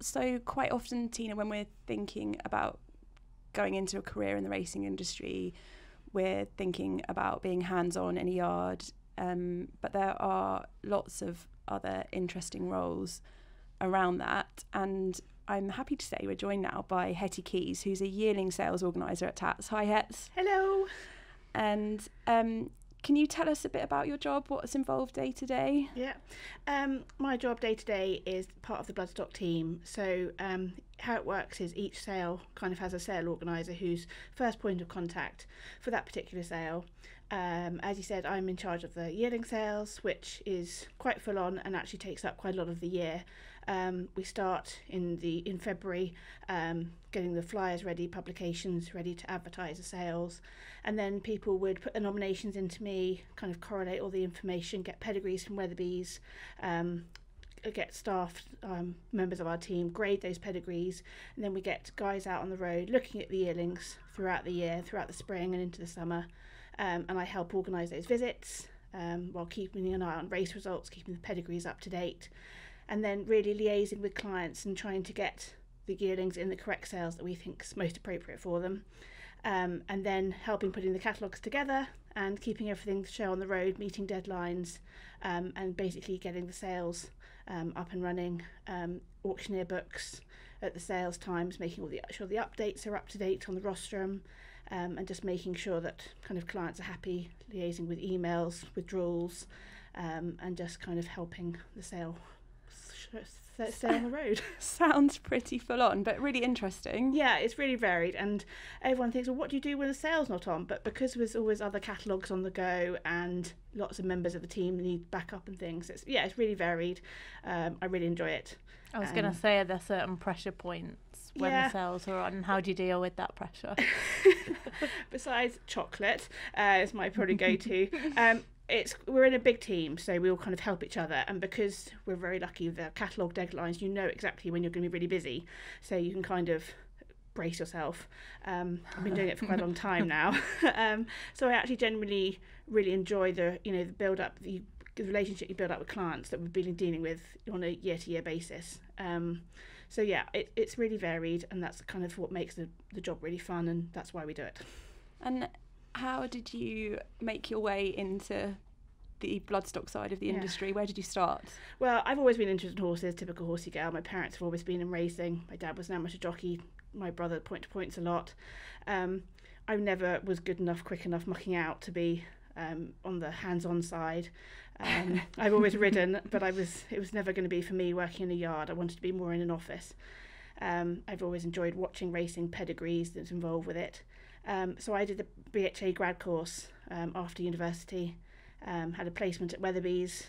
So quite often, Tina, when we're thinking about going into a career in the racing industry, we're thinking about being hands-on in a yard, but there are lots of other interesting roles around that. And I'm happy to say we're joined now by Hetty Keys, who's a yearling sales organiser at Tats. Hi, Het. Hello. And can you tell us a bit about your job, what's involved day to day? Yeah. My job day to day is part of the Bloodstock team. So how it works is each sale kind of has a sale organiser who's first point of contact for that particular sale. As you said, I'm in charge of the yearling sales, which is quite full on and actually takes up quite a lot of the year. We start in February, getting the flyers ready, publications ready to advertise the sales, and then people would put the nominations into me, kind of correlate all the information, get pedigrees from Weatherby's, get staff, members of our team, grade those pedigrees, and then we get guys out on the road looking at the yearlings throughout the year, throughout the spring and into the summer, and I help organise those visits while keeping an eye on race results, keeping the pedigrees up to date, and then really liaising with clients and trying to get the yearlings in the correct sales that we think is most appropriate for them, and then helping putting the catalogues together and keeping everything to show on the road, meeting deadlines, and basically getting the sales up and running, auctioneer books at the sales times, making sure the updates are up to date on the rostrum, and just making sure that kind of clients are happy, liaising with emails, withdrawals, and just kind of helping the sale stay on the road. Sounds pretty full on, but really interesting. Yeah, it's really varied, and everyone thinks, well, what do you do when the sale's not on? But because there's always other catalogues on the go and lots of members of the team need backup and things, it's really varied. I really enjoy it. I was going to say, are there certain pressure points when the sales are on, and how do you deal with that pressure? Besides chocolate, is my probably go-to. We're in a big team, so we all kind of help each other, and because we're very lucky with the catalogue deadlines, you know exactly when you're going to be really busy, so you can kind of brace yourself. I've been doing it for quite a long time now, so I actually generally really enjoy the build up, the relationship you build up with clients that we've been dealing with on a year-to-year basis. So yeah, it's really varied, and that's kind of what makes the job really fun, and that's why we do it. And how did you make your way into the bloodstock side of the industry? Where did you start? Well, I've always been interested in horses, typical horsey girl. My parents have always been in racing. My dad was an amateur jockey. My brother point to points a lot. I never was good enough, quick enough, mucking out to be on the hands-on side. I've always ridden, but it was never going to be for me working in a yard. I wanted to be more in an office. I've always enjoyed watching racing, pedigrees that's involved with it. So I did the BHA grad course after university, had a placement at Weatherby's,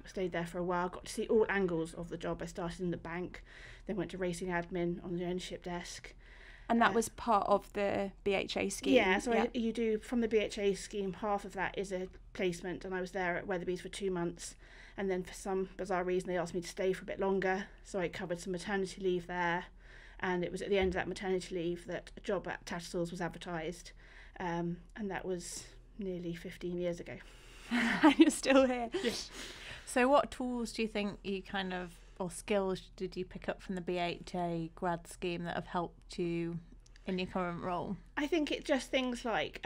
stayed there for a while, got to see all angles of the job. I started in the bank, then went to racing admin on the ownership desk. And that was part of the BHA scheme? Yeah, so you do, from the BHA scheme, half of that is a placement, and I was there at Weatherby's for 2 months, and then for some bizarre reason they asked me to stay for a bit longer, so I covered some maternity leave there. And it was at the end of that maternity leave that a job at Tattersalls was advertised, and that was nearly 15 years ago. And you're still here. Yes. So what tools do you think or skills did you pick up from the BHA grad scheme that have helped you in your current role? I think it's just things like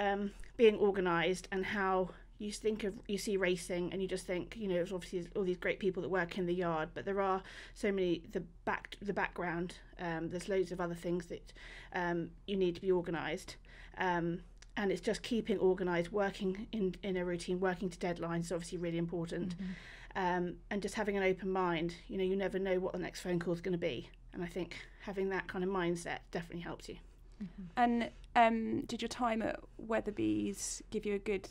being organised, and how you see racing and you just think, there's obviously all these great people that work in the yard, but there are so many, the background, there's loads of other things that you need to be organised, and it's just keeping organised, working in a routine, working to deadlines is obviously really important, and just having an open mind. You never know what the next phone call is going to be, and I think having that kind of mindset definitely helps you. And did your time at Weatherby's give you a good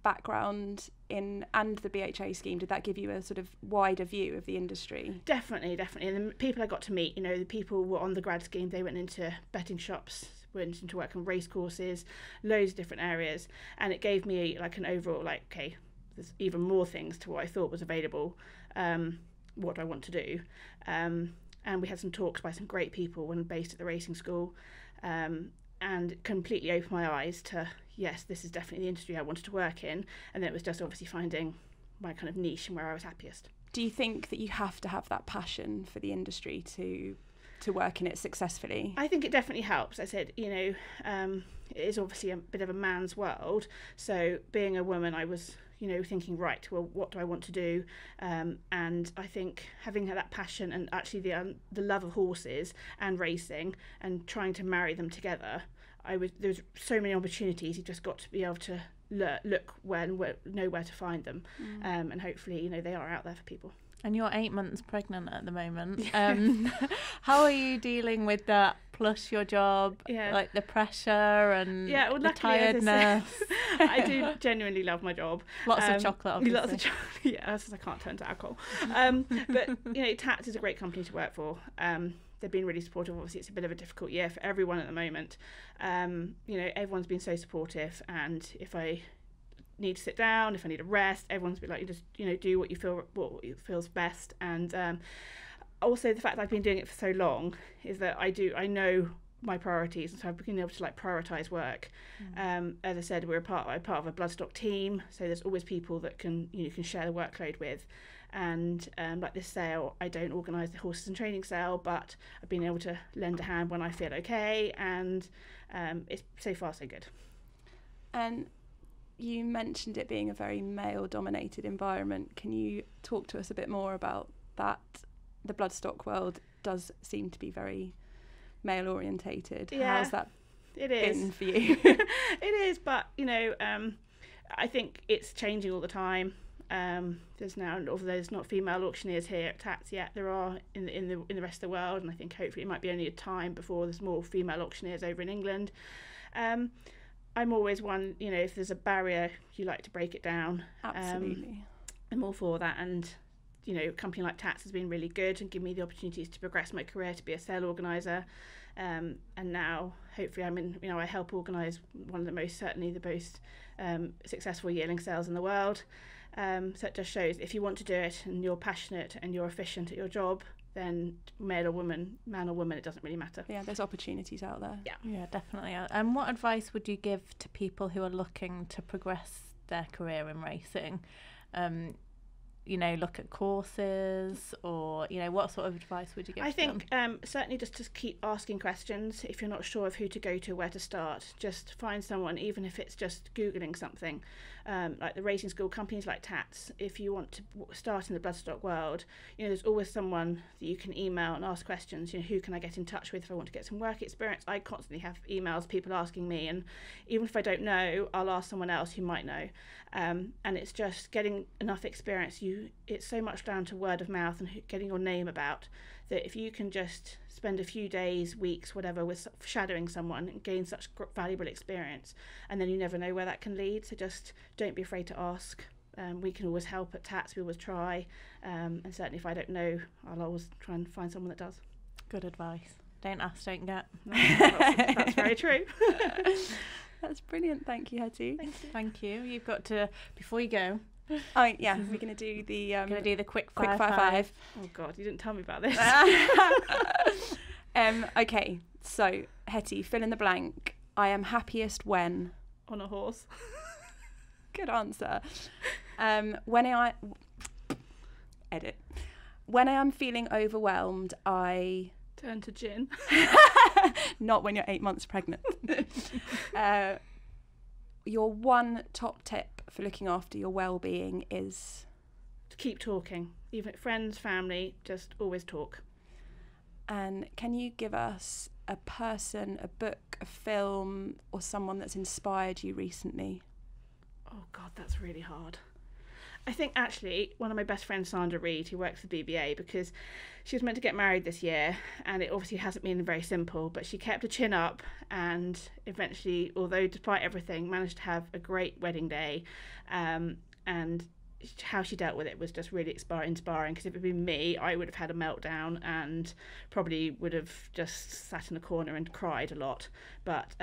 background and the BHA scheme? Did that give you a sort of wider view of the industry? Definitely. And the people I got to meet, the people were on the grad scheme, they went into betting shops, went into work on race courses, loads of different areas, and it gave me like an overall, like, okay, there's even more things to what I thought was available, what I want to do, and we had some talks by some great people when based at the racing school, and completely opened my eyes to, yes, this is definitely the industry I wanted to work in. And then it was just obviously finding my kind of niche and where I was happiest. Do you think that you have to have that passion for the industry to work in it successfully? I think it definitely helps. I said, it is obviously a bit of a man's world. So being a woman, I was, thinking, right, well, what do I want to do? And I think having that passion and actually the love of horses and racing and trying to marry them together, there's so many opportunities. You've just got to be able to look know where to find them, and hopefully, they are out there for people. And you're 8 months pregnant at the moment. How are you dealing with that, plus your job, like the pressure and the tiredness? I do genuinely love my job. Lots of chocolate, obviously. Lots of chocolate, I can't turn to alcohol. But, Tats is a great company to work for. They've been really supportive. Obviously, it's a bit of a difficult year for everyone at the moment. Everyone's been so supportive, and if I need to sit down, if I need a rest, everyone's been like, you just do what feels best. And also the fact that I've been doing it for so long is that I know my priorities, and so I've been able to prioritize work. As I said, we're part of a bloodstock team, so there's always people that can share the workload with. And like this sale, I don't organise the horses and training sale, but I've been able to lend a hand when I feel okay, and it's so far so good. And you mentioned it being a very male-dominated environment. Can you talk to us a bit more about that? The bloodstock world does seem to be very male-orientated. Yeah, how's that been for you? It is, but I think it's changing all the time. Although there's not female auctioneers here at Tats yet, there are in the rest of the world, and I think hopefully it might be only a time before there's more female auctioneers over in England. I'm always one, if there's a barrier, you like to break it down. Absolutely. I'm all for that, and a company like Tats has been really good and given me the opportunities to progress my career to be a sale organiser. And now hopefully I help organise one of the most successful yearling sales in the world. So it just shows if you want to do it and you're passionate and you're efficient at your job, then man or woman, it doesn't really matter. Yeah, there's opportunities out there. Yeah, definitely. And what advice would you give to people who are looking to progress their career in racing? Look at courses, or what sort of advice would you give? I think certainly just to keep asking questions. If you're not sure of who to go to, where to start, just find someone, even if it's just Googling something. Like the racing school companies like Tats, if you want to start in the bloodstock world, there's always someone that you can email and ask questions. Who can I get in touch with if I want to get some work experience? I constantly have emails, people asking me, and even if I don't know, I'll ask someone else who might know. And it's just getting enough experience. It's so much down to word of mouth and getting your name about, that if you can just spend a few days, weeks, whatever, with shadowing someone and gain such valuable experience, and then you never know where that can lead. So just don't be afraid to ask. We can always help at Tats, we always try, and certainly if I don't know, I'll always try and find someone that does. Good advice. Don't ask, don't get. That's very true. That's brilliant. Thank you, Hetty. Thank you. You've got to, before you go. Oh yeah, we're gonna do the quick fire five. Oh God, you didn't tell me about this. Okay, so Hetty, fill in the blank. I am happiest when on a horse. Good answer. When I am feeling overwhelmed, I turn to gin. Not when you're 8 months pregnant. Your one top tip for looking after your well-being is? To keep talking. Even friends, family, just always talk. And can you give us a person, a book, a film, or someone that's inspired you recently? Oh God, that's really hard. I think actually one of my best friends, Sandra Reid, who works for BBA, because she was meant to get married this year, and it obviously hasn't been very simple, but she kept her chin up and eventually, although despite everything, managed to have a great wedding day. And how she dealt with it was just really inspiring, because if it had been me, I would have had a meltdown and probably would have just sat in a corner and cried a lot. But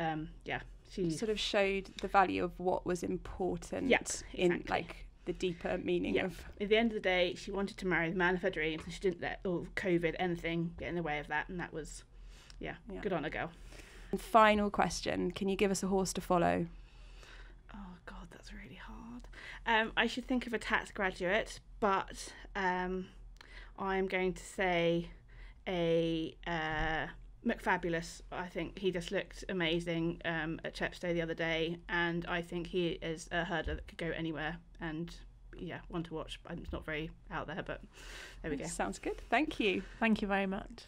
she sort of showed the value of what was important in the deeper meaning of. At the end of the day, she wanted to marry the man of her dreams, and she didn't let COVID, anything get in the way of that, and that was good on her, girl. And final question, can you give us a horse to follow? Oh God, that's really hard. I should think of a tax graduate, but I'm going to say a McFabulous. I think he just looked amazing at Chepstow the other day, and I think he is a hurdler that could go anywhere, and yeah, one to watch. It's not very out there, but there we go. Sounds good. Thank you. Thank you very much.